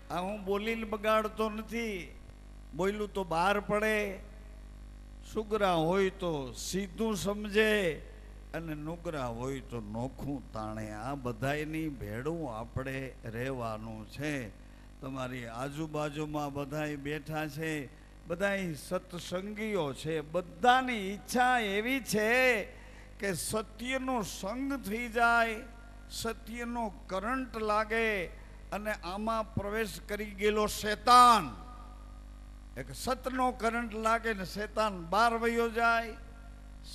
આ હું બોલીને બગાડતો નથી, બોલ્યું તો બહાર પડે. સુગરા હોય તો સીધું સમજે અને નુગરા હોય તો નોખું તાણે. આ બધાયની ભેડું આપણે રહેવાનું છે. તમારી આજુબાજુમાં બધાય બેઠા છે, બધાય સત્સંગીઓ છે. બધાની ઈચ્છા એવી છે કે સત્યનો સંગ થઈ જાય, સત્યનો કરંટ લાગે અને આમાં પ્રવેશ કરી ગયેલો શેતાન, એક સતનો કરંટ લાગે ને શેતાન બહાર વયો જાય.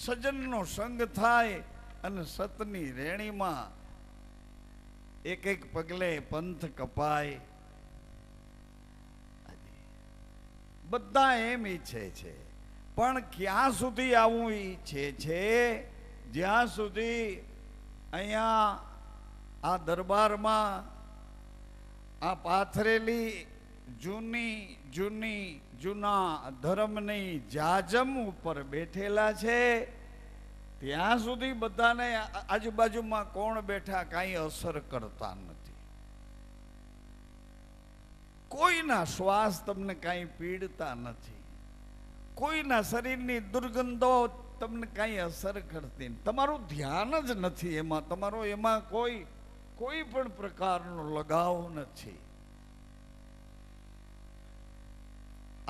સજનનો સંગ થાય અને સતની રેણીમાં એક એક પગલે પંથ કપાય. બધા એમ ઈચ્છે છે, પણ ક્યાં સુધી આવું ઈચ્છે છે? જ્યાં સુધી અહીંયા આ દરબારમાં આ પાથરેલી જૂના ધર્મની જાજમ ઉપર બેઠેલા છે, ત્યાં સુધી બધાને આજુબાજુમાં કોણ બેઠા કાંઈ અસર કરતા નથી. કોઈના શ્વાસ તમને કાંઈ પીડતા નથી, કોઈના શરીરની દુર્ગંધો તમને કાંઈ અસર કરતી નથી. તમારું ધ્યાન જ નથી એમાં, તમારો એમાં કોઈ પણ પ્રકારનો લગાવ નથી.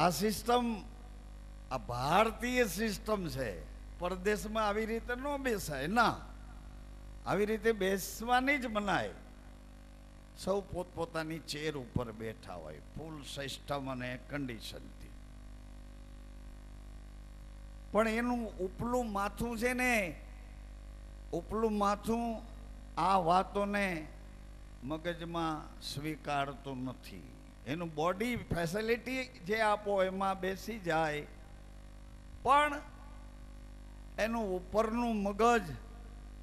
આ સિસ્ટમ, આ ભારતીય સિસ્ટમ છે. પરદેશમાં આવી રીતે ન બેસાય ના, આવી રીતે બેસવાની જ મનાય. સૌ પોતપોતાની ચેર ઉપર બેઠા હોય, ફૂલ સિસ્ટમ અને કન્ડિશનથી. પણ એનું ઉપલું માથું છે ને, ઉપલું માથું આ વાતોને મગજમાં સ્વીકારતું નથી. એનું બોડી ફેસિલિટી જે આપો એમાં બેસી જાય, પણ એનું ઉપરનું મગજ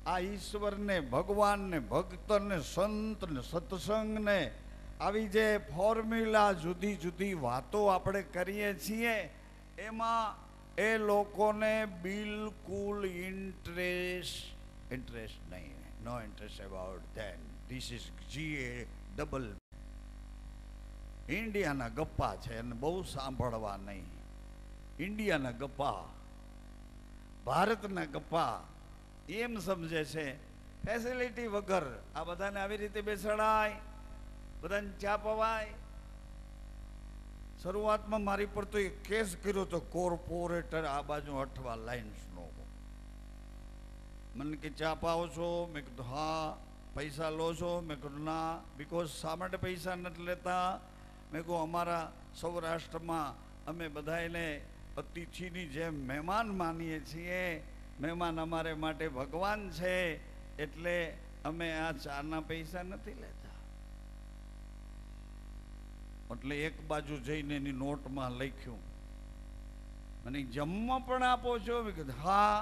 આ ઈશ્વરને, ભગવાનને, ભક્તને, સંતને, સત્સંગને, આવી જે ફોર્મ્યુલા જુદી જુદી વાતો આપણે કરીએ છીએ એમાં એ લોકોને બિલકુલ ઇન્ટરેસ્ટ નહીં. No interest about that. This is GA double. ઇન્ડિયાના ગપ્પા છે અને બહુ સાંભળવા નહીં. ઇન્ડિયાના ગપ્પા, ભારતના ગપ્પા એમ સમજે છે. ફેસિલિટી વગર આ બધાને આવી રીતે બેસાડાય, બધાને ચા પવાય. શરૂઆતમાં મારી પર તો એક કેસ કર્યો તો કોર્પોરેટર આ બાજુ 8 લાઇન્સનો. મને કે ચા પાવો છો? મેં કીધું હા. પૈસા લો છો? મેં કીધું ના. બિકોઝ શા માટે પૈસા નથી લેતા? મેં કહું અમારા સૌરાષ્ટ્રમાં અમે બધાને અતિથિની જેમ મહેમાન માનીએ છીએ. મહેમાન અમારે માટે ભગવાન છે, એટલે અમે આ ચાના પૈસા નથી લેતા. એટલે એક બાજુ જઈને એની નોટમાં લખ્યું, મને જમવા પણ આપો છો? મેં કીધું હા.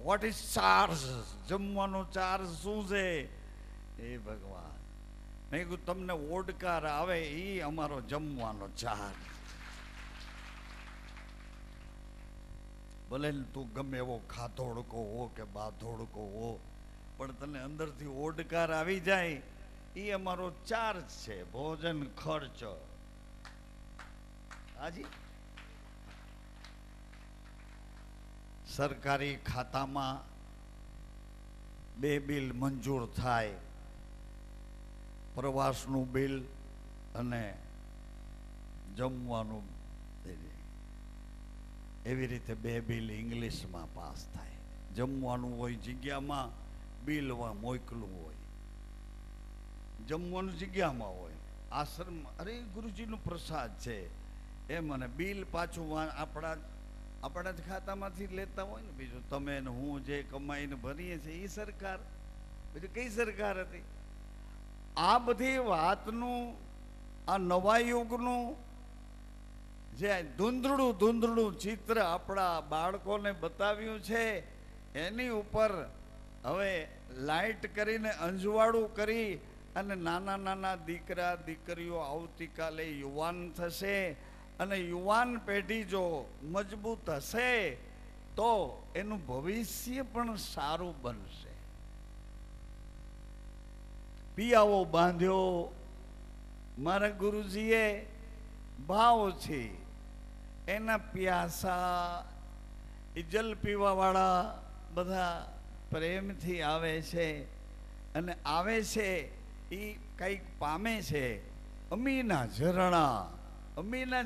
What is charge? જમવાનો ચાર્જ શું છે? એ ભગવાન. મેં કીધું તમને ઓડકાર આવે એ અમારો જમવાનો ચાર્જ. ભલે તું ગમે એવો ખાધોડકો હો કે બાધોડકો હો, પણ તને અંદરથી ઓડકાર આવી જાય એ અમારો ચાર્જ છે, ભોજન ખર્ચ. હાજી, સરકારી ખાતામાં 2 બિલ મંજૂર થાય, પ્રવાસનું બિલ અને જમવાનું. એવી રીતે 2 બિલ ઇંગ્લિશમાં પાસ થાય. જમવાનું હોય જગ્યામાં, બિલ મોકલું હોય. જમવાનું જગ્યામાં હોય, આશ્રમ. અરે ગુરુજીનું પ્રસાદ છે એમ. અને બિલ પાછું આપણા જ ખાતામાંથી લેતા હોય ને. બીજું તમે ને હું જે કમાઈને ભરીએ છીએ એ સરકાર, બીજું કઈ સરકાર હતી? આ બધી વાતનું, આ નવા યુગનું જે ધૂંધળું ચિત્ર આપણા બાળકોને બતાવ્યું છે, એની ઉપર હવે લાઇટ કરીને અંજવાળું કરી અને નાના દીકરા દીકરીઓ આવતીકાલે યુવાન થશે. અને યુવાન પેઢી જો મજબૂત હશે તો એનું ભવિષ્ય પણ સારું બનશે. પિયાવો બાંધ્યો, મારા ગુરુજીએ ભાવથી એના પ્યાસા એ જલ પીવાવાળા બધા પ્રેમથી આવે છે અને આવે છે એ કંઈક પામે છે. અમીના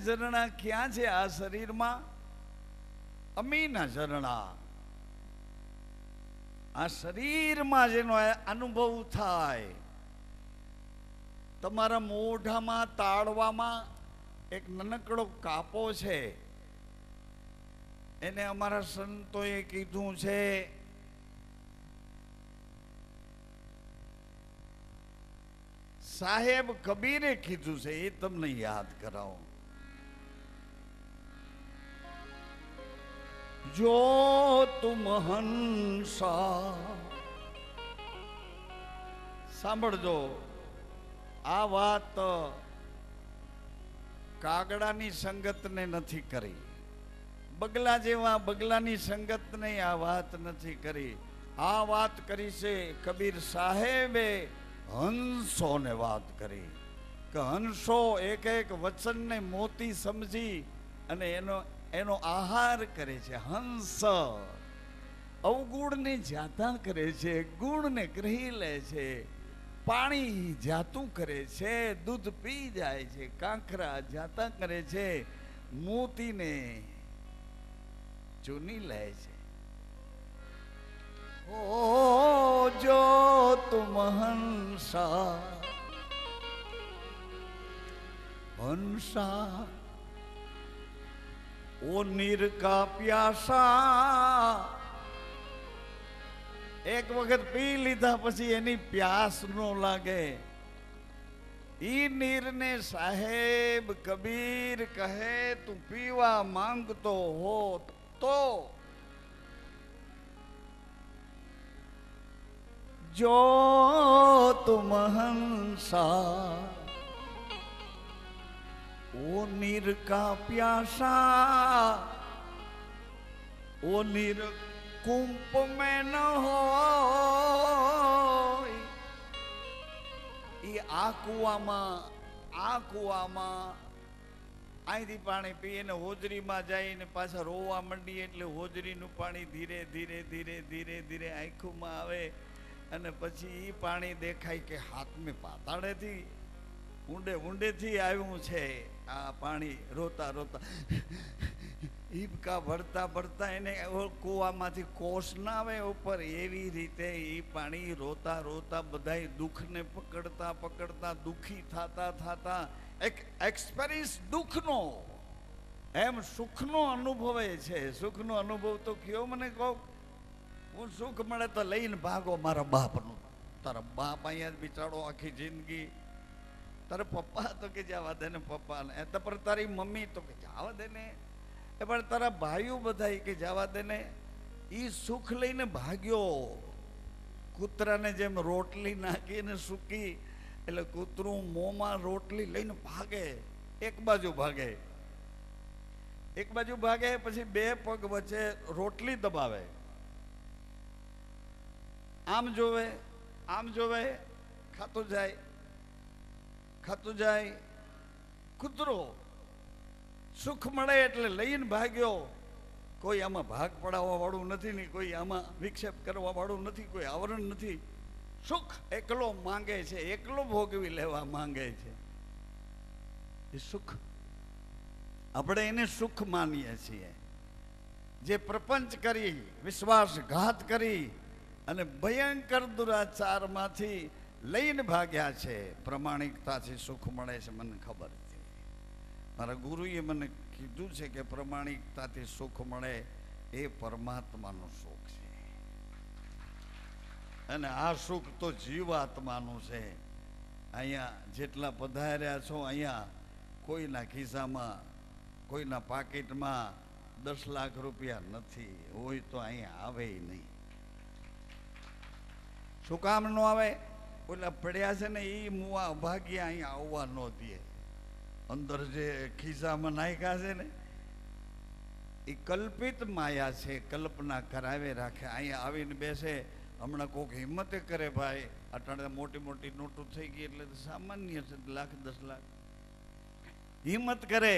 ઝરણા ક્યાં છે આ શરીરમાં? અમીના ઝરણા આ શરીરમાં જેનો અનુભવ થાય. તમારા મોઢામાં તાળવામાં એક નાનકડો કાપો છે, એને અમારા સંતોએ કીધું છે સાહેબ કબીરે કીધું છે, એ તમને યાદ કરાવો. જો તુમ હંસા, સાંભળજો આ વાત કાગડાની સંગતને નથી કરી, બગલા જેવા બગલાની સંગતને આ વાત નથી કરી. આ વાત કરી છે કબીર સાહેબે હંસોને વાત કરી કે હંસો એક એક વચનને મોતી સમજી અને એનો આહાર કરે છે. હંસ અવગુણને જાતા કરે છે, ગુણને ગ્રહી લે છે, પાણી જાતું કરે છે, દૂધ પી જાય છે, કાંકરા જાતા કરે છે, મોતીને ચૂની લે છે. ઓ જો તુમ હંસા હંસા ઓ નીર કા પ્યાસા, એક વખત પી લીધા પછી એની પ્યાસ નો લાગે. ઈ નીરને સાહેબ કબીર કહે તું પીવા માંગતો હો તો જો તુમ હંસા ઓ નીર કા પ્યાસા, ઓ નીર કુંપ મેં ન હોય. આ કુવામાં અહીંથી પાણી પીને હોજરીમાં જઈને પાછા રોવા માંડીએ એટલે હોજરીનું પાણી ધીરે ધીરે ધીરે ધીરે ધીરે આંખોમાં આવે અને પછી એ પાણી દેખાય કે હાથમે પાતાળેથી ઊંડેથી આવ્યું છે આ પાણી. રોતા રોતા ઈબકા ભરતા ભરતા એને કૂવામાંથી કોષ ના આવે ઉપર, એવી રીતે એ પાણી રોતા રોતા બધાય દુઃખને પકડતા પકડતા દુઃખી થતા થતા એક એક્સપિરિયન્સ દુઃખનો એમ સુખનો અનુભવે છે. સુખનો અનુભવ તો કયો મને કહો. હું સુખ મળે તો લઈને ભાગો મારા બાપનું. તારા બાપ અહીંયા બિચારો આખી જિંદગી, તારા પપ્પા તો કે જવા દે ને પપ્પા ને, પર તારી મમ્મી તો કે જવા દે ને, પણ તારા ભાઈઓ બધા કે જવા દે ને. ઈ સુખ લઈને ભાગ્યો. કૂતરાને જેમ રોટલી નાખીને સૂકી એટલે કૂતરું મોંમાં રોટલી લઈને ભાગે, એક બાજુ ભાગે પછી બે પગ વચ્ચે રોટલી દબાવે, આમ જોવે ખાતું જાય. કૂતરો સુખ મળે એટલે લઈને ભાગ્યો. કોઈ આમાં ભાગ પડાવવા વાળું નથી ને કોઈ આમાં વિક્ષેપ કરવા વાળું નથી, કોઈ આવરણ નથી. સુખ એકલો માંગે છે, એકલો ભોગવી લેવા માંગે છે. એ સુખ આપણે એને સુખ માનીએ છીએ. જે પ્રપંચ કરી, વિશ્વાસઘાત કરી અને ભયંકર દુરાચારમાંથી લઈને ભાગ્યા છે. પ્રમાણિકતાથી સુખ મળે છે, મને ખબર છે. મારા ગુરુએ મને કીધું છે કે પ્રમાણિકતાથી સુખ મળે એ પરમાત્માનું સુખ છે અને આ સુખ તો જીવાત્માનું છે. અહીંયા જેટલા પધાર્યા છો, અહીંયા કોઈના ખિસ્સામાં કોઈના પાકીટમાં 10 લાખ રૂપિયા નથી, હોય તો અહીંયા આવે નહીં. શું કામ ન આવે? ઓલા પડ્યા છે ને એ મુવા ભાગ્યા અહીંયા આવવા ન દે. અંદર જે ખિસ્સામાં નાખ્યા છે ને એ કલ્પિત માયા છે, કલ્પના કરાવે રાખે. અહીંયા આવીને બેસે, હમણાં કોઈક હિંમતે કરે ભાઈ, અટાણે મોટી મોટી નોટો થઈ ગઈ એટલે સામાન્ય છે, લાખ 10 લાખ. હિંમત કરે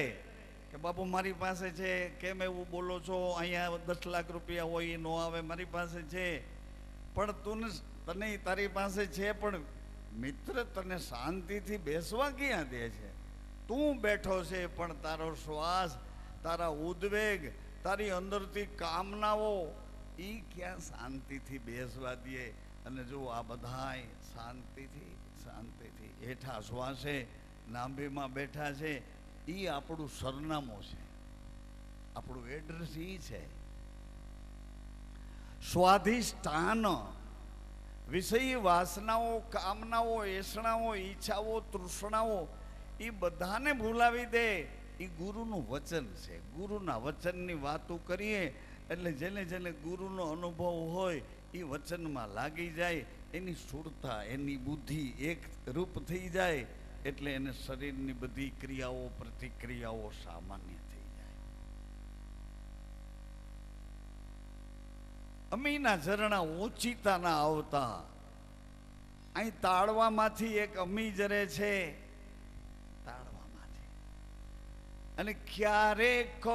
કે બાપુ મારી પાસે છે, કેમ એવું બોલો છો, અહીંયા 10 લાખ રૂપિયા હોય એ ન આવે, મારી પાસે છે. પણ તને તારી પાસે છે, પણ મિત્ર તને શાંતિથી બેસવા ક્યાં દે છે? તું બેઠો છે પણ તારો શ્વાસ, તારા ઉદ્વેગ, તારી અંદરથી કામનાઓ એ ક્યાં શાંતિથી બેસવા દે? અને જો આ બધાય શાંતિથી હેઠા શ્વાસે નાભીમાં બેઠા છે, એ આપણું સરનામું છે, આપણું એડ્રેસ એ છે. સ્વાધિષ્ઠાન વિષય વાસનાઓ, કામનાઓ, એસણાઓ, ઈચ્છાઓ, તૃષ્ણાઓ એ બધાને ભૂલાવી દે. એ ગુરુનું વચન છે. ગુરુના વચનની વાતો કરીએ એટલે જેને જેને ગુરુનો અનુભવ હોય એ વચનમાં લાગી જાય, એની સ્થૂળતા, એની બુદ્ધિ એક રૂપ થઈ જાય, એટલે એને શરીરની બધી ક્રિયાઓ, પ્રતિક્રિયાઓ સામાન્ય થઈ જાય. અમીના ઝરણા ઓચિતાના આવતા. અહીં તાળવામાંથી એક અમી જરે છે, તાળવામાંથી. અને ક્યારેક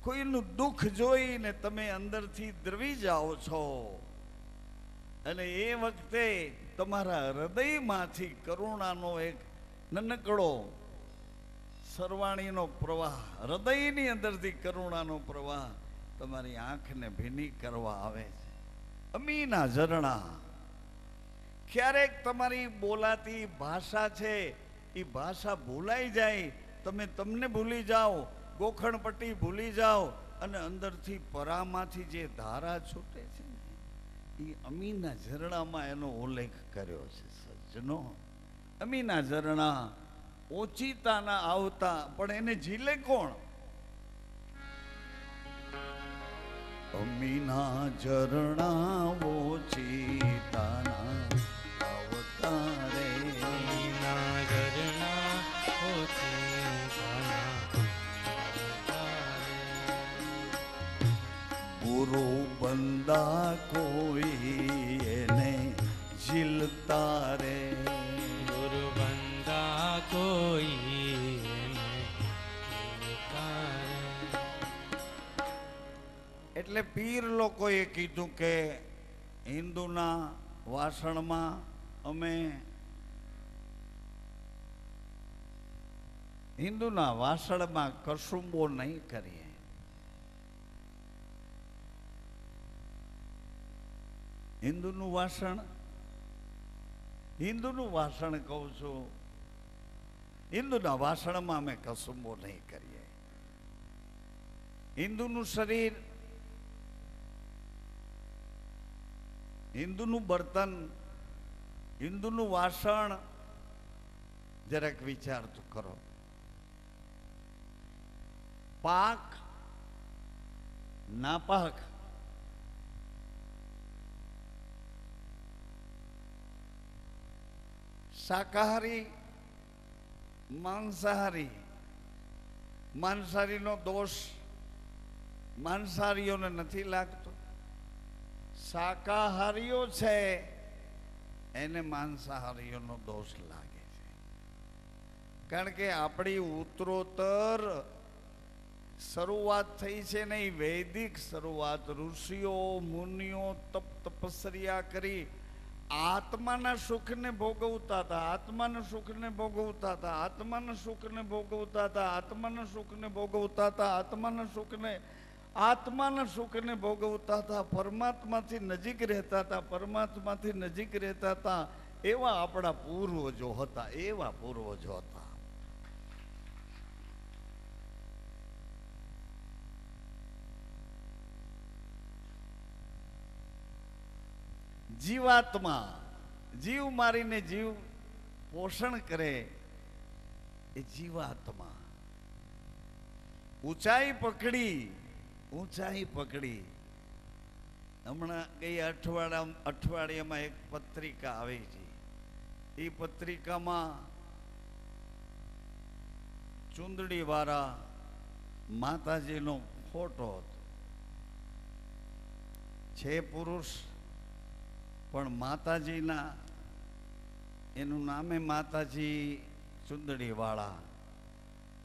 કોઈનું દુઃખ જોઈને તમે અંદરથી દ્રવી જાઓ છો, અને એ વખતે તમારા હૃદયમાંથી કરુણાનો એક નનકડો સરવાણીનો પ્રવાહ, હૃદયની અંદરથી કરુણાનો પ્રવાહ તમારી આંખને ભીની કરવા આવે છે. અમીના ઝરણા. ક્યારેક તમારી બોલાતી ભાષા છે, એ ભાષા ભૂલાઈ જાય, તમે તમને ભૂલી જાઓ, ગોખણપટ્ટી ભૂલી જાઓ, અને અંદરથી પરામાંથી જે ધારા છૂટે છે ને, એ અમીના ઝરણામાં એનો ઉલ્લેખ કર્યો છે. સજ્જનો, અમીના ઝરણા ઓચિતાના આવતા, પણ એને ઝીલે કોણ? અમીના ઝરણા ઓચિતાના આવતા રે, અમીના ઝરણા ઓચિતાના આવતા રે. ગુરુ બંદા કોઈ એને ઝીલતા રે, ગુરુ બંદા કોઈ એને ઝીલતા રે. એટલે પીર લોકોએ કીધું કે હિન્દુના વાસણમાં અમે હિન્દુના વાસણમાં કસુંબો નહીં કરીએ. હિન્દુનું વાસણ કહું છું, હિન્દુના વાસણમાં અમે કસુંબો નહીં કરીએ. હિન્દુનું શરીર, હિન્દુનું બર્તન, હિન્દુનું વાસણ, જરાક વિચાર તો કરો. પાક, નાપાક, શાકાહારી, માંસાહારી. માંસાહારીનો દોષ માંસાહારીઓને નથી લાગતો. શાકાહારીઓ છે એને માંસાહારીઓનો દોષ લાગે છે. કારણ કે આપણી ઉત્તરોત્તર શરૂઆત થઈ છે ને, એ વૈદિક શરૂઆત. ઋષિઓ મુનિઓ તપ તપસ્યા કરી આત્માના સુખને ભોગવતા હતા, આત્માના સુખને ભોગવતા હતા, આત્માના સુખને ભોગવતા હતા, આત્માના સુખને ભોગવતા હતા, આત્માના સુખને ભોગવતા હતા. પરમાત્માથી નજીક રહેતા હતા, પરમાત્માથી નજીક રહેતા હતા. એવા આપણા પૂર્વજો હતા, એવા પૂર્વજો હતા. જીવાત્મા, જીવ મારીને જીવ પોષણ કરે એ જીવાત્મા. ઊંચાઈ પકડી. હમણાં ગઈ અઠવાડિયામાં એક પત્રિકા આવી છે. એ પત્રિકામાં ચુંદડી વાળા માતાજીનો ફોટો હતો. છે પુરુષ, પણ માતાજીના એનું નામે માતાજી ચુંદડીવાળા.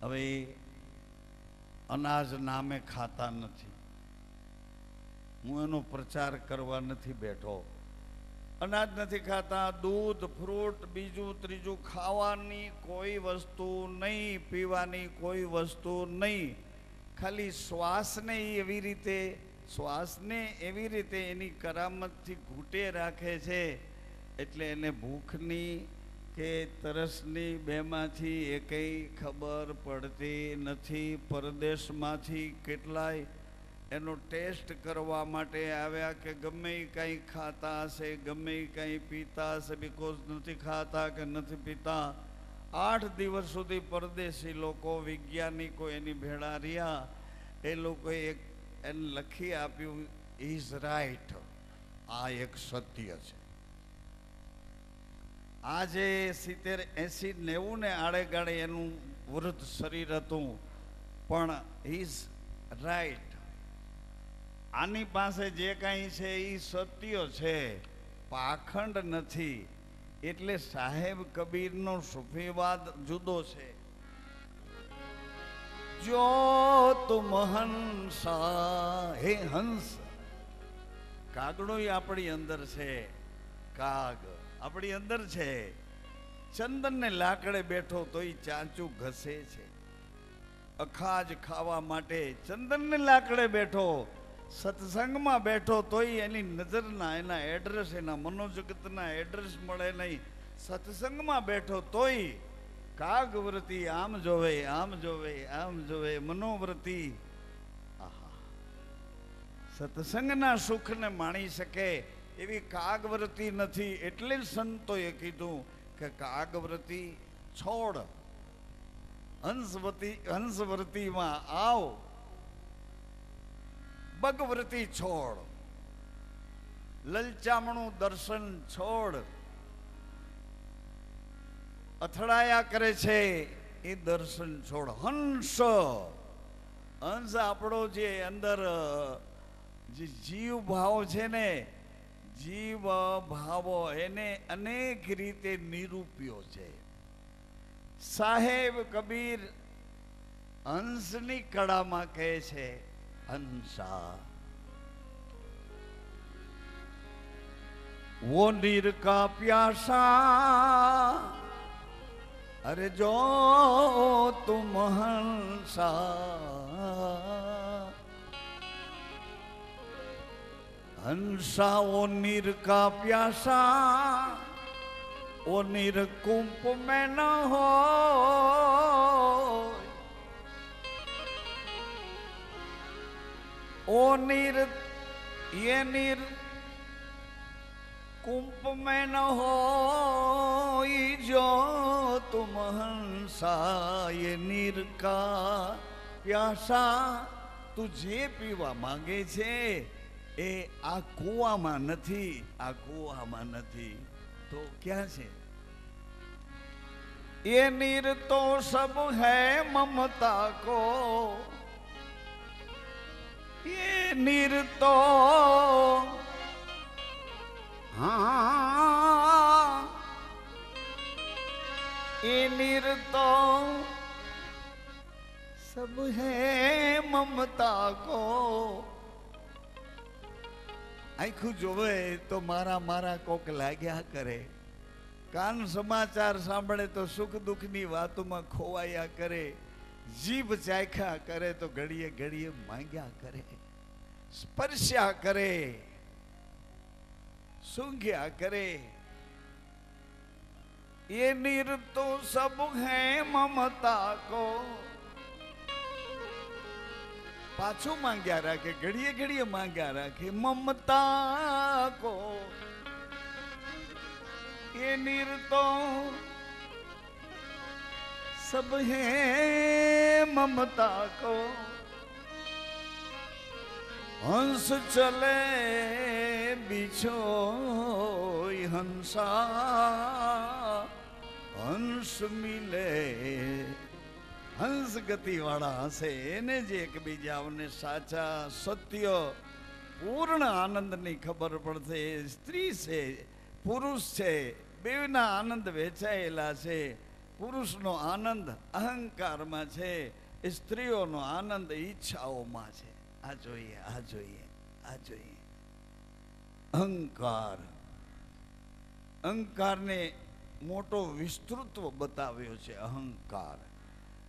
હવે અનાજ નામે ખાતા નથી. હું એનો પ્રચાર કરવા નથી બેઠો. અનાજ નથી ખાતા, દૂધ ફ્રૂટ બીજું ત્રીજું ખાવાની કોઈ વસ્તુ નહીં, પીવાની કોઈ વસ્તુ નહીં. ખાલી શ્વાસને એવી રીતે એની કરામતથી ઘૂંટે રાખે છે. એટલે એને ભૂખની કે તરસની બેમાંથી એકેય ખબર પડતી નથી. પરદેશમાંથી કેટલાય એનો ટેસ્ટ કરવા માટે આવ્યા કે ગમે એ કંઈ ખાતા હશે, ગમે એ કંઈ પીતા હશે. બિકોઝ નથી ખાતા કે નથી પીતા. 8 દિવસ સુધી પરદેશી લોકો, વૈજ્ઞાનિકો એની ભેળા રહ્યા. એ લોકોએ એને લખી આપ્યું, ઇઝ રાઈટ, આ એક સત્ય છે. આજે 70, 80, 90 ને આડેગાળે એનું વૃદ્ધ શરીર હતું, પણ ઇઝ રાઈટ. આની પાસે જે કાંઈ છે એ સત્ય છે, પાખંડ નથી. એટલે સાહેબ કબીરનો સુફીવાદ જુદો છે. જો તુમ હંસા, હે હંસ. કાગડો આપણી અંદર છે, કાગ આપણી અંદર છે. ચંદન ને લાકડે બેઠો તોય ચાંચું ઘસે છે. અખાજ ખાવા માટે ચંદન ને લાકડે બેઠો, સત્સંગમાં બેઠો તોય એની નજરના, એના એડ્રેસ, એના મનોજગતના એડ્રેસ મળે નહીં. સત્સંગમાં બેઠો તોય કાગવૃત્તિ આમ જોવે, આમ જોવે, આમ જોવે. મનોવૃત્તિ આહા, સત્સંગના સુખને માણી શકે એવી કાગવૃત્તિ નથી. એટલે જ સંતોએ કીધું કે કાગવૃત્તિ છોડ, હંસવૃત્તિમાં આવ. ભગવૃત્તિ છોડ, લલચામણું દર્શન છોડ. અથડાયા કરે છે એ દર્શન છોડ. હંસ આપણો જે અંદર જે જીવ ભાવ છે ને, જીવ ભાવો એને અનેક રીતે નિરૂપ્યો છે. સાહેબ કબીર હંસની કળામાં કહે છે, હંસા वो नीर का प्यासा, अरे जो तुम हंसा, हंसा वो नीर का प्यासा, वो नीर कुंप में न हो, ओ नीर ये नीर कुंप में न हो, जो तुम हंसा ये नीर का प्यासा. તું જે પીવા માંગે છે એ આ કૂવામાં નથી, આ કૂવામાં નથી તો ક્યાં છે? ये नीर तो सब है ममता को, ये नीर तो हाँ, ये नीर तो सब है ममता को. આખું જોવે તો મારા મારા કોક લાગ્યા કરે, કાન સમાચાર સાંભળે તો સુખ દુઃખની વાતોમાં ખોવાયા કરે, જીભ ચાખ્યા કરે તો ઘડીએ ઘડીએ માંગ્યા કરે, સ્પર્શ્યા કરે, सूंघ्या करे. ये नीर तो सब है ममता को. पाछू मांग्या राखे, घड़िए घड़िए मांग्या राखे ममता को. ये नीर तो सब है ममता को. हंस चले बिछो हंसा, हंस मिले. हंस गति वाला हसे એને જે એકબીજાને સાચા સત્ય પૂર્ણ આનંદની ખબર પડશે. સ્ત્રી છે, પુરુષ છે, બેવના આનંદ વેચાયેલા છે. પુરુષનો આનંદ અહંકારમાં છે, સ્ત્રીઓનો આનંદ ઈચ્છાઓમાં છે. આ જોઈએ, આ જોઈએ, આ જોઈએ. અહંકાર, અહંકારને મોટો વિસ્તૃત્વ બતાવ્યો છે. અહંકાર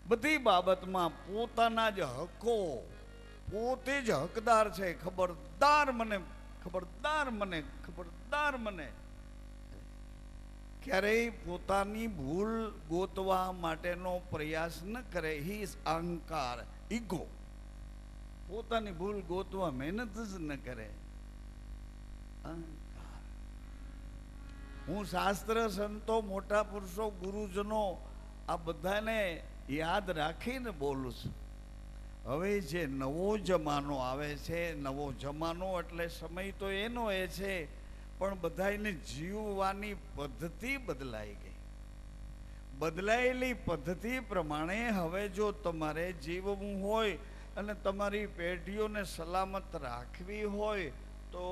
બધી બાબતમાં પોતાના જ હકો, પોતે જ હકદાર છે. ખબરદાર મને, ખબરદાર મને, ખબરદાર મને. ક્યારેય પોતાની ભૂલ ગોતવા માટેનો પ્રયાસ ન કરે. હી ઇઝ અહંકાર, ઈગો. પોતાની ભૂલ ગોતવા મહેનત જ ન કરે. અહંકાર. હું શાસ્ત્ર, સંતો, મોટા પુરુષો, ગુરુજનો આ બધાને યાદ રાખીને બોલું છું. હવે જે નવો જમાનો આવે છે, નવો જમાનો એટલે સમય તો એનો એ છે, પણ બધાને જીવવાની પદ્ધતિ બદલાઈ ગઈ. બદલાયેલી પદ્ધતિ પ્રમાણે હવે જો તમારે જીવવું હોય અને તમારી પેઢીઓને સલામત રાખવી હોય તો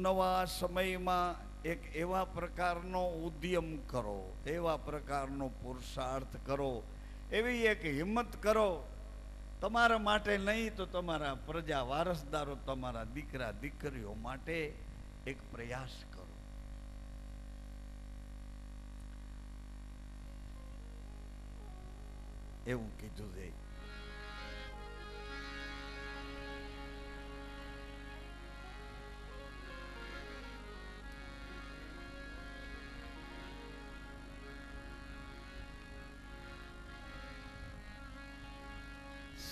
નવા સમયમાં એક એવા પ્રકારનો ઉદ્યમ કરો, એવા પ્રકારનો પુરુષાર્થ કરો, એવી એક હિંમત કરો. તમારા માટે નહીં તો તમારા પ્રજા વારસદારો, તમારા દીકરા દીકરીઓ માટે એક પ્રયાસ કરો. એવું કીધું છે.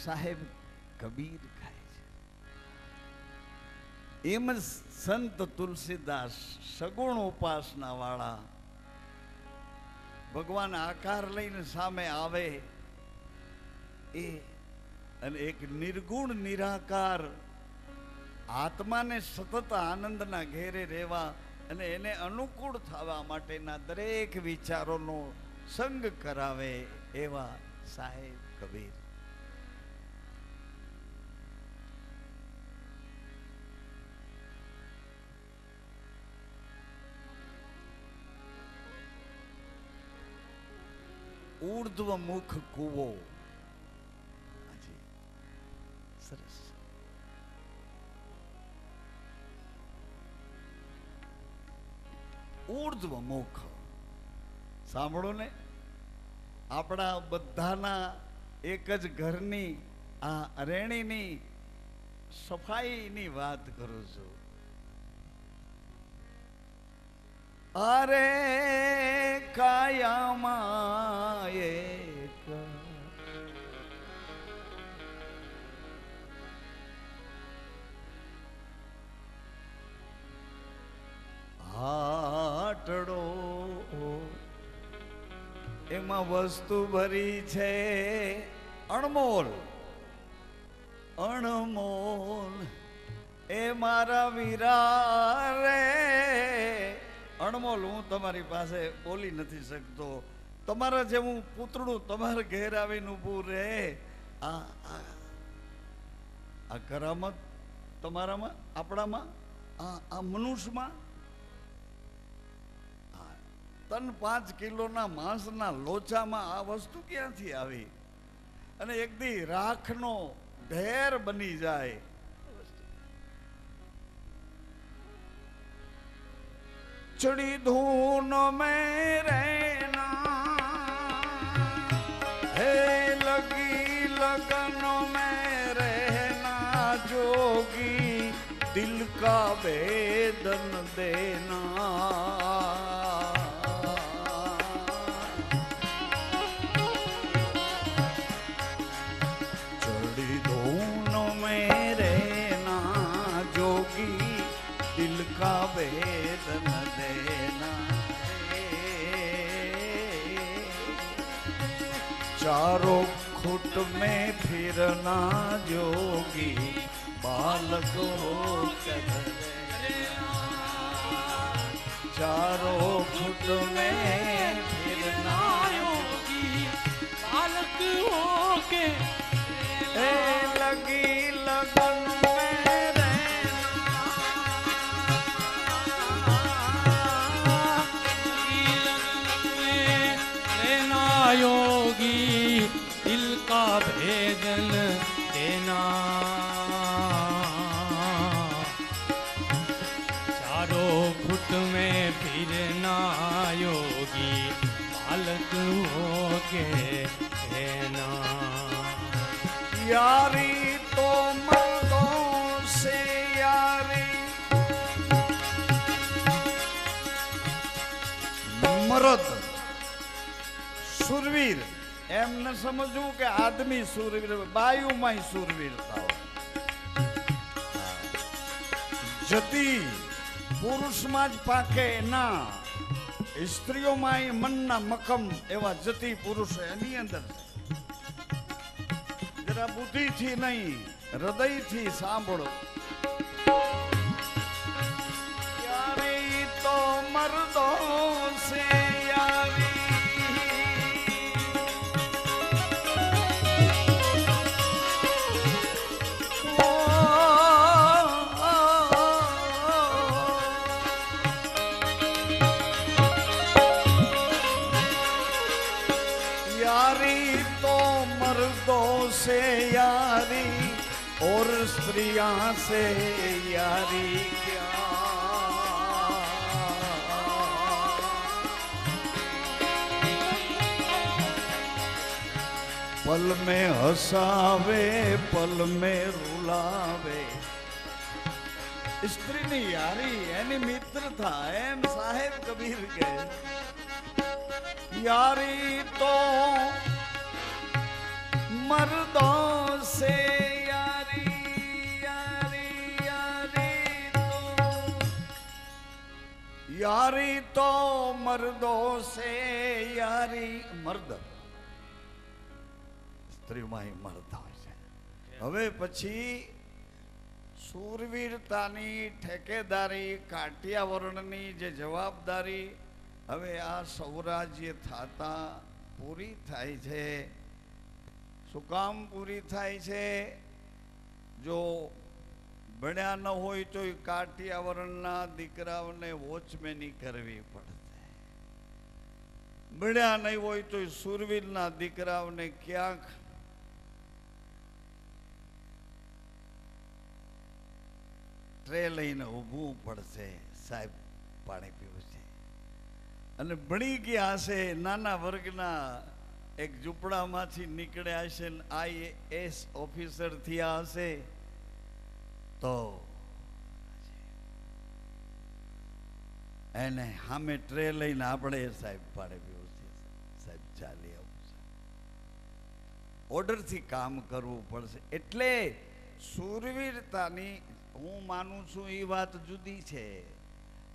સાહેબ કબીર ખાય છે. એમ જ સંત તુલસીદાસ સગુણ ઉપાસના વાળા ભગવાન આકાર લઈને સામે આવે એ, અને એક નિર્ગુણ નિરાકાર આત્માને સતત આનંદના ઘેરે રહેવા અને એને અનુકૂળ થવા માટેના દરેક વિચારોનો સંગ કરાવે એવા સાહેબ કબીર. ઉર્ધ્વ મુખ કૂવો. સરસ. ઉર્ધ્વ મુખ સાંભળો ને. આપણા બધાના એક જ ઘરની આ અરેણીની સફાઈની વાત કરું છું. અરે કાયામાં એક હાટડો, એમાં વસ્તુ ભરી છે અણમોલ, અણમોલ. એ મારા વીરા રે અણમોલ. હું તમારી પાસે બોલી નથી શકતો. તમારા જેવું પૂતળું તમારા ઘેર આવીને ઊભું રહે. આ કરામત તમારામાં, આપણામાં, આ મનુષ્યમાં 3-5 કિલોના માંસના લોચામાં આ વસ્તુ ક્યાંથી આવી? અને એક દી રાખનો ઢેર બની જાય. ચડી ધૂન में रहना, हे लगी लगन में रहना, जोगी दिल का वेदन देना. चढ़ी धून में रहना, जोगी दिल का वेदन देना. चारों खुट में फिरना, जोगी बालक हो कर चारों खुट में फिरना, योगी बालक हो के लगी लगन में रहना. लागे है ना। यारी तो मर्दों से यारी, मर्द शूरवीर एम न समझू के आदमी शूरवीर, बायु में शूरवीरता हो। जति पुरुष में ज पाके ना, स्त्रीओं में मन मकम एवं जति पुरुष एनी अंदर जरा बुद्धि थी नहीं हृदय थी सांभळो। यारी तो मर्दों से यारी, से यारी और स्त्रियां से यारी क्या। पल में हसावे पल में रुलावे। स्त्री ने यारी यानी मित्र था एम साहेब कबीर के। यारी तो मर्दों से यारी, यारी यारी तो, यारी तो मर्दों से यारी। मर्द स्त्री में मर्द હોય છે। હવે પછી શૂરવીરતાની ઠેકેદારી કાઠિયાવરણની જે જવાબદારી હવે આ સૌરાજ્ય થાતા પૂરી થાય છે। શું કામ પૂરી થાય છે? જો ભણ્યા ન હોય તો કાઠિયાવરણના દીકરાઓને વોચમેની કરવી પડશે, ભણ્યા નહીં હોય તો શૂરવીરના દીકરાઓને ક્યાંક ટ્રે લઈને ઊભું પડશે, સાહેબ પાણી પીવું છે। અને ભણી ગયા હશે, નાના વર્ગના એક ઝૂંપડામાંથી નીકળ્યા હશે, IAS ઓફિસર થયા હશે, તો એને સામે ટ્રે લઈને આપણે સાહેબ પાડે પીવું છે, સાહેબ ચાલી આવું છે, ઓર્ડરથી કામ કરવું પડશે। એટલે શૂરવીરતાની હું માનું છું એ વાત જુદી છે,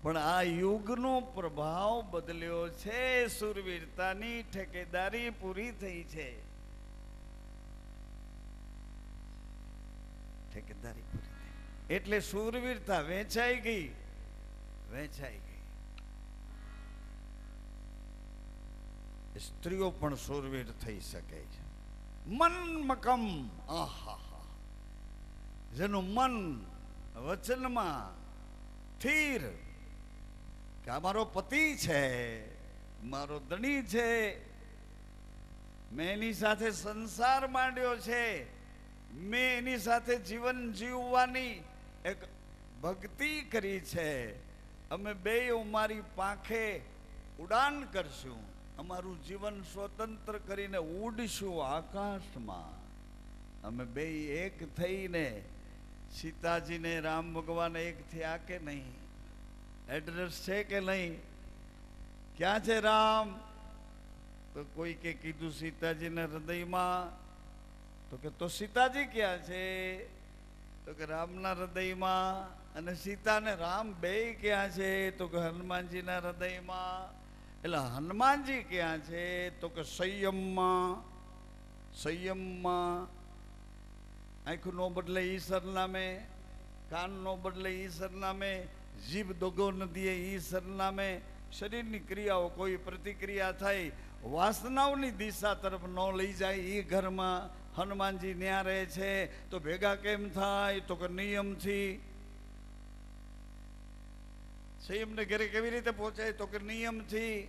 પણ આ યુગનો પ્રભાવ બદલ્યો છે। શૂરવીરતાની ઠેકેદારી પૂરી થઈ છે, ઠેકેદારી પૂરી થઈ એટલે શૂરવીરતા વેચાઈ ગઈ, વેચાઈ ગઈ। સ્ત્રીઓ પણ શૂરવીર થઈ શકે છે। મન મકમ, આહા, જેનું મન વચનમાં સ્થિર કે આ મારો પતિ છે, મારો ધણી છે, મેં એની સાથે સંસાર માંડ્યો છે, મેં એની સાથે જીવન જીવવાની એક ભક્તિ કરી છે, અમે બેય અમારી પાંખે ઉડાન કરશું, અમારું જીવન સ્વતંત્ર કરીને ઉડશું આકાશમાં। અમે બેય એક થઈને સીતાજીને રામ ભગવાન એક થયા કે નહીં? એડ્રેસ છે કે નહીં? ક્યાં છે રામ? તો કોઈ કે કીધું સીતાજીના હૃદયમાં, તો કે તો સીતાજી ક્યાં છે? તો કે રામના હૃદયમાં। અને સીતા ને રામ બેય ક્યાં છે? તો કે હનુમાનજીના હૃદયમાં। એટલે હનુમાનજી ક્યાં છે? તો કે સંયમમાં, સંયમમાં। આંખ નો બદલે ઈ સરનામે, કાન નો બદલે ઈ સરનામે, જીભ દગો ન દે ઈ સરનામે। શરીરની ક્રિયાઓ કોઈ પ્રતિક્રિયા થાય, વાસનાઓની દિશા તરફ ન લઈ જાય, એ ઘરમાં હનુમાનજી ન્યા રહે છે। તો ભેગા કેમ થાય? તો કે નિયમથી। સંયમને ઘરે કેવી રીતે પહોંચાય? તો કે નિયમથી।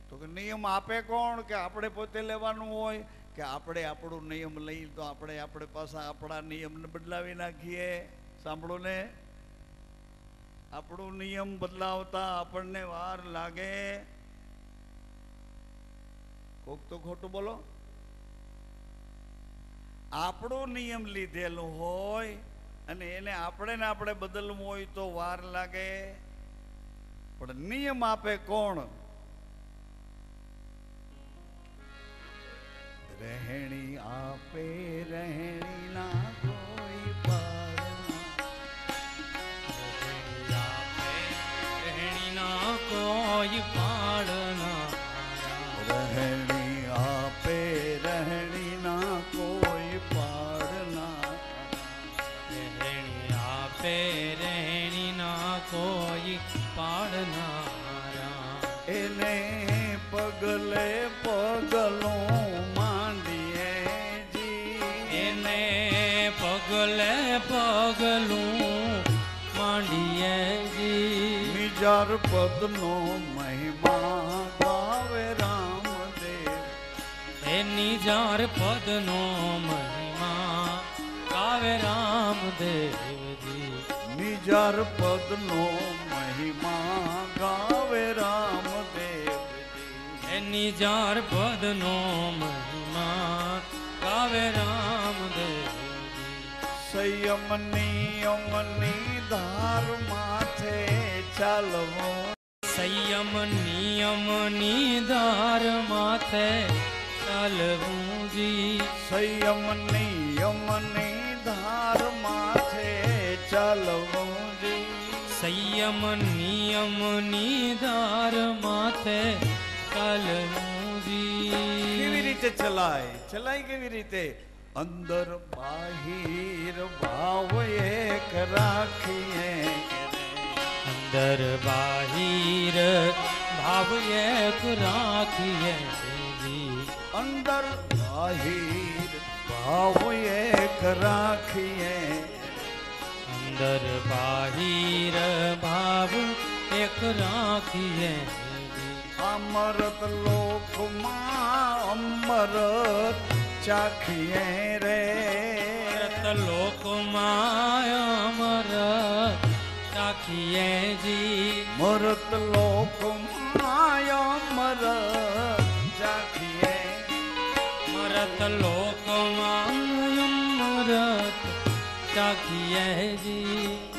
તો કે નિયમ આપે કોણ? કે આપણે પોતે લેવાનું હોય કે આપણે આપણો નિયમ લઈ તો આપણે પાછા આપણા નિયમને બદલાવી નાખીએ? સાંભળો ને, આપણો નિયમ બદલાવતા આપણને વાર લાગે। કોક તો ખોટું બોલો. આપણો નિયમ લીધેલું હોય અને એને આપણે બદલવું હોય તો વાર લાગે, પણ નિયમ આપે કોણ? રહેણી આપે રહેણી ના કોઈ પાર કોઈ પાડના. રહેણી આપે રહેણી ના કોઈ પાડના. રહેણી આપે રહેણી ના કોઈ પાડનારા. એને પગલે પગલું માંડીએ જી. એને પગલે પગલું માંડીએ જી. નિજાર પદનો મહિમા ગાવે રામદેવ. એ નિજાર પદનો મહિમા ગાવે રામદેવજી. નિજાર પદનો મહિમા ગાવે રામદેવજી. એ નિજાર પદનો મહિમા ગાવે રામદેવજી. સંયમ નિયમની ધાર માથે ચાલવું. સંયમ નિયમની ધાર માથે ચાલવું જી. સંયમ નિયમની ધાર માથે ચાલવું જી. સંયમ નિયમની ધાર માથે ચાલવું જી. કેવી રીતે ચલાય કેવી રીતે? અંદર બાહિર ભાવ એક રાખીએ. અંદર બાહિર ભાવ એક રાખીએ જી. અંદર બાહિર ભાવ એક રાખીએ. અંદર બાહિર ભાવ એક રાખીએ જી. અમરત લોકમાં અમરત ચાખીએ રે. અમરત લોકમાં અમરત ચાખીએ જી. મરત લોકમાં અમરત ચાખીએ. મરત લોકમાં અમરત ચાખીએ જી.